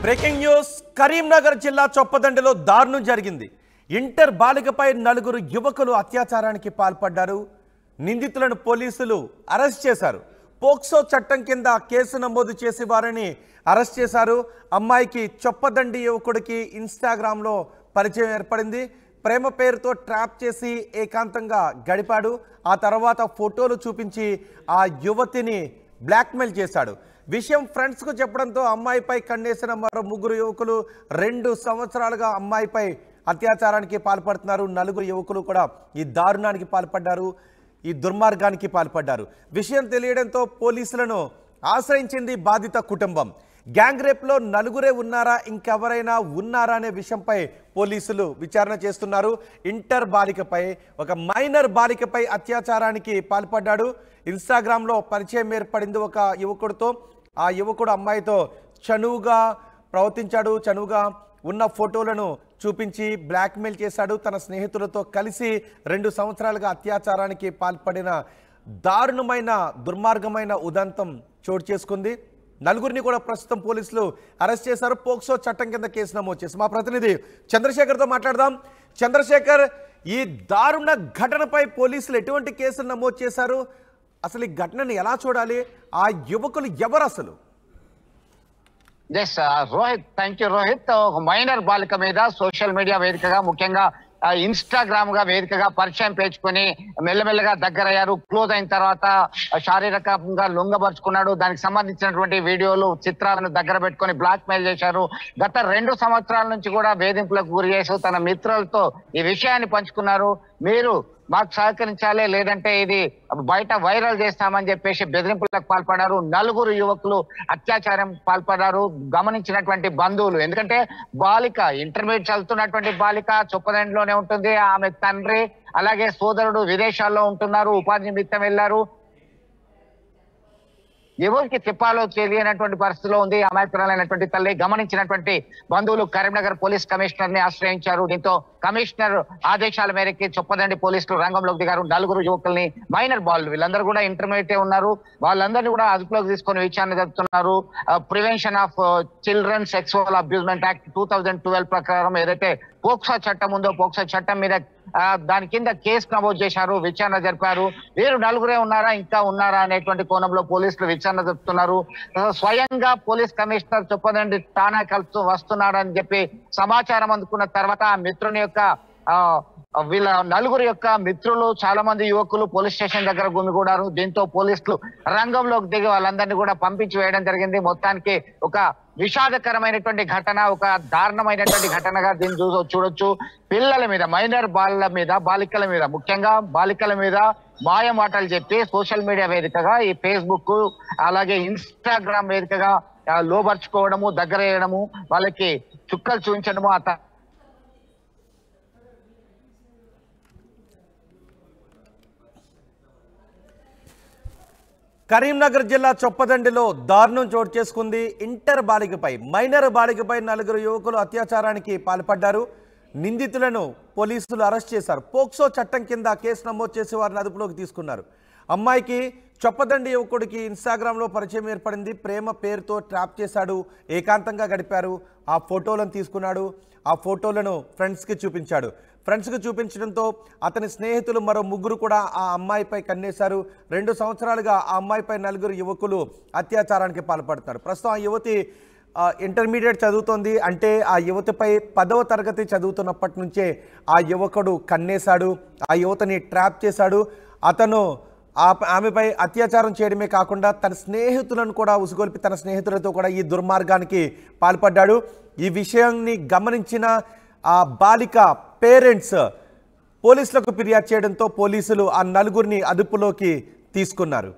Breaking news Karimnagar జిల్లా చొప్పదండిలో దారుణం జరిగింది. ఇంటర్ బాలికపై నలుగురు యువకులు అత్యాచారానికి పాల్పడ్డారు. నిందితులను పోలీసులు అరెస్ట్ చేశారు. పోక్సో చట్టం కింద కేసు నమోదు చేసి వారిని అరెస్ట్ చేశారు. అమ్మాయికి చొప్పదండి యువకుడికి ఇన్స్టాగ్రామ్లో పరిచయం ఏర్పడింది. ప్రేమ పేరుతో ట్రాప్ చేసి ఏకాంతంగా గడిపాడు. ఆ తర్వాత ఫోటోలు చూపించి ఆ యువతిని బ్లాక్మెయిల్ చేశాడు. విషయం ఫ్రెండ్స్కు చెప్పడంతో అమ్మాయిపై కన్నేసిన మరో ముగ్గురు యువకులు 2 సంవత్సరాలుగా అమ్మాయిపై అత్యాచారానికి పాల్పడుతున్నారు. నలుగురు యువకులు కూడా ఈ దారుణానికి పాల్పడ్డారు, ఈ దుర్మార్గానికి పాల్పడ్డారు. విషయం తెలియడంతో పోలీసులను ఆశ్రయించింది బాధిత కుటుంబం. గ్యాంగ్ రేప్లో నలుగురే ఉన్నారా, ఇంకెవరైనా ఉన్నారా అనే విషయంపై పోలీసులు విచారణ చేస్తున్నారు. ఇంటర్ బాలికపై, ఒక మైనర్ బాలికపై అత్యాచారానికి పాల్పడ్డాడు. ఇన్స్టాగ్రామ్లో పరిచయం ఏర్పడింది ఒక యువకుడితో. ఆ యువకుడు అమ్మాయితో చనువుగా ప్రవర్తించాడు. చనువుగా ఉన్న ఫోటోలను చూపించి బ్లాక్మెయిల్ చేశాడు. తన స్నేహితులతో కలిసి 2 సంవత్సరాలుగా అత్యాచారానికి పాల్పడిన దారుణమైన దుర్మార్గమైన ఉదంతం చోటు చేసుకుంది. నలుగురిని కూడా ప్రస్తుతం పోలీసులు అరెస్ట్ చేశారు. పోక్సో చట్టం కింద కేసు నమోదు చేసి మా ప్రతినిధి చంద్రశేఖర్తో మాట్లాడదాం. చంద్రశేఖర్, ఈ దారుణ ఘటనపై పోలీసులు ఎటువంటి కేసులు నమోదు చేశారు? అసలు ఈ ఘటనని ఎలా చూడాలి? ఆ యువకులు ఎవరు అసలు? Rohit, thank you Rohit. ఒక మైనర్ బాలిక మీద సోషల్ మీడియా వేదికగా, ముఖ్యంగా ఇన్స్టాగ్రామ్ గా వేదికగా పరిచయం పెంచుకొని మెల్లమెల్లగా దగ్గరయ్యారు. క్లోజ్ అయిన తర్వాత శారీరకంగా లొంగపరుచుకున్నాడు. దానికి సంబంధించినటువంటి వీడియోలు, చిత్రాలను దగ్గర పెట్టుకొని బ్లాక్ మెయిల్ చేశారు. గత 2 సంవత్సరాల నుంచి కూడా వేధింపులకు గురి చేస్తూ తన మిత్రులతో ఈ విషయాన్ని పంచుకున్నారు. మీరు మాకు సహకరించాలి, లేదంటే ఇది బయట వైరల్ చేస్తామని చెప్పేసి బెదిరింపులకు పాల్పడ్డారు. నలుగురు యువకులు అత్యాచారం పాల్పడ్డారు. గమనించినటువంటి బంధువులు, ఎందుకంటే బాలిక ఇంటర్మీడియట్ చదువుతున్నటువంటి బాలిక చొప్పదండిలోనే ఉంటుంది. ఆమె తండ్రి అలాగే సోదరుడు విదేశాల్లో ఉంటున్నారు, ఉపాధి నిమిత్తం వెళ్లారు. ఎవరికి చెప్పాలో తెలియనటువంటి పరిస్థితిలో ఉంది అమాయకురాలైనటువంటి తల్లి. గమనించినటువంటి బంధువులు కరీంనగర్ పోలీస్ కమిషనర్ ని ఆశ్రయించారు. దీంతో కమిషనర్ ఆదేశాల మేరకు చొప్పదండి పోలీసులు రంగంలోకి దిగారు. నలుగురు యువకుల్ని, మైనర్ బాలు, వీళ్ళందరూ కూడా ఇంటర్మీడియట్ ఉన్నారు, వాళ్ళందరినీ కూడా అదుపులోకి తీసుకొని విచారణ జరుపుతున్నారు. Prevention of children sexual abusement act 2012 ప్రకారం ఏదైతే పోక్సో చట్టం ఉందో, పోక్సో చట్టం మీద దాని కింద కేసు నమోదు చేశారు, విచారణ జరిపారు. వీరు నలుగురే ఉన్నారా, ఇంకా ఉన్నారా అనేటువంటి కోణంలో పోలీసులు విచారణ జరుపుతున్నారు. స్వయంగా పోలీస్ కమిషనర్ చొప్పదండి ఠాణా కలుస్తూ వస్తున్నాడని చెప్పి సమాచారం అందుకున్న తర్వాత ఆ మిత్రుని యొక్క వీళ్ళ నలుగురు యొక్క మిత్రులు, చాలా మంది యువకులు పోలీస్ స్టేషన్ దగ్గర గుమిగూడారు. దీంతో పోలీసులు రంగంలోకి దిగి వాళ్ళందరినీ కూడా పంపించి వేయడం జరిగింది. మొత్తానికి ఒక విషాదకరమైనటువంటి ఘటన, ఒక దారుణమైనటువంటి ఘటనగా దీన్ని చూడొచ్చు. పిల్లల మీద, మైనర్ బాలికల మీద, ముఖ్యంగా బాలికల మీద మాయ మాటలు చెప్పి సోషల్ మీడియా వేదికగా, ఈ ఫేస్బుక్ అలాగే ఇన్స్టాగ్రామ్ వేదికగా లోపరుచుకోవడము, దగ్గర వేయడము, వాళ్ళకి చుక్కలు చూపించడము. కరీంనగర్ జిల్లా చొప్పదండిలో దారుణం చోటు చేసుకుంది. ఇంటర్ బాలికపై, మైనర్ బాలికపై 4 యువకులు అత్యాచారానికి పాల్పడ్డారు. నిందితులను పోలీసులు అరెస్ట్ చేశారు. పోక్సో చట్టం కింద కేసు నమోదు చేసి వారిని అదుపులోకి తీసుకున్నారు. అమ్మాయికి చొప్పదండి యువకుడికి ఇన్స్టాగ్రామ్లో పరిచయం ఏర్పడింది. ప్రేమ పేరుతో ట్రాప్ చేశాడు, ఏకాంతంగా గడిపారు. ఆ ఫోటోలను తీసుకున్నాడు. ఆ ఫోటోలను ఫ్రెండ్స్కి చూపించాడు. ఫ్రెండ్స్కి చూపించడంతో అతని స్నేహితులు మరో ముగ్గురు కూడా ఆ అమ్మాయిపై కన్నేశారు. 2 సంవత్సరాలుగా ఆ అమ్మాయిపై 4 యువకులు అత్యాచారానికి పాల్పడుతున్నారు. ప్రస్తుతం ఆ యువతి ఇంటర్మీడియట్ చదువుతోంది. అంటే ఆ యువతిపై 10వ తరగతి చదువుతున్నప్పటి నుంచే ఆ యువకుడు కన్నేశాడు, ఆ యువతిని ట్రాప్ చేశాడు. అతను ఆమెపై అత్యాచారం చేయడమే కాకుండా తన స్నేహితులను కూడా ఉసుగొల్పి తన స్నేహితులతో కూడా ఈ దుర్మార్గానికి పాల్పడ్డాడు. ఈ విషయాన్ని గమనించిన ఆ బాలిక పేరెంట్స్ పోలీసులకు ఫిర్యాదు చేయడంతో పోలీసులు ఆ నలుగురిని అదుపులోకి తీసుకున్నారు.